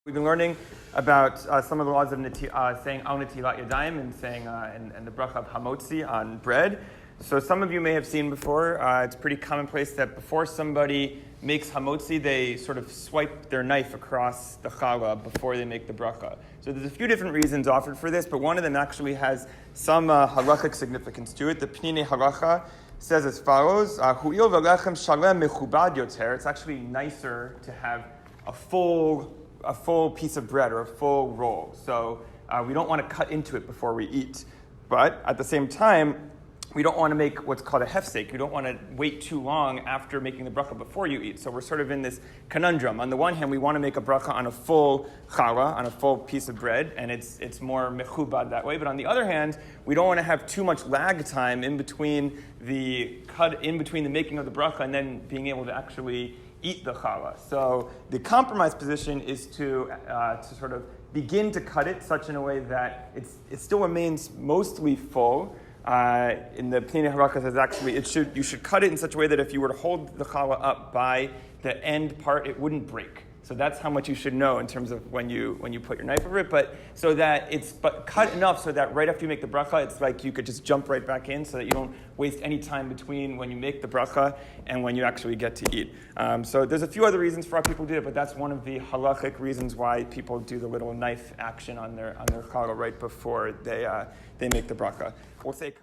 We've been learning about some of the laws of saying al netilat yadayim and saying and the bracha of hamotzi on bread. So some of you may have seen before, it's pretty commonplace that before somebody makes hamotzi, they sort of swipe their knife across the challah before they make the bracha. So there's a few different reasons offered for this, but one of them actually has some halachic significance to it. The Pnei Halacha says as follows: Hu'il v'lechem shalem mechubad yoter. It's actually nicer to have a full piece of bread or a full roll. So we don't want to cut into it before we eat. But at the same time, we don't want to make what's called a hefsek. You don't want to wait too long after making the bracha before you eat. So we're sort of in this conundrum. On the one hand, we want to make a bracha on a full challah, on a full piece of bread, and it's more mechubad that way. But on the other hand, we don't want to have too much lag time in between the making of the bracha and then being able to actually eat the challah. So the compromise position is to sort of begin to cut it such in a way that it still remains mostly full. In the Pnei Halacha says actually you should cut it in such a way that if you were to hold the challah up by the end part, it wouldn't break. So that's how much you should know in terms of when you put your knife over it. But so that it's cut enough so that right after you make the bracha, it's like you could just jump right back in, so that you don't waste any time between when you make the bracha and when you actually get to eat. So there's a few other reasons for why people do it, but that's one of the halachic reasons why people do the little knife action on their challah right before they make the bracha. We'll say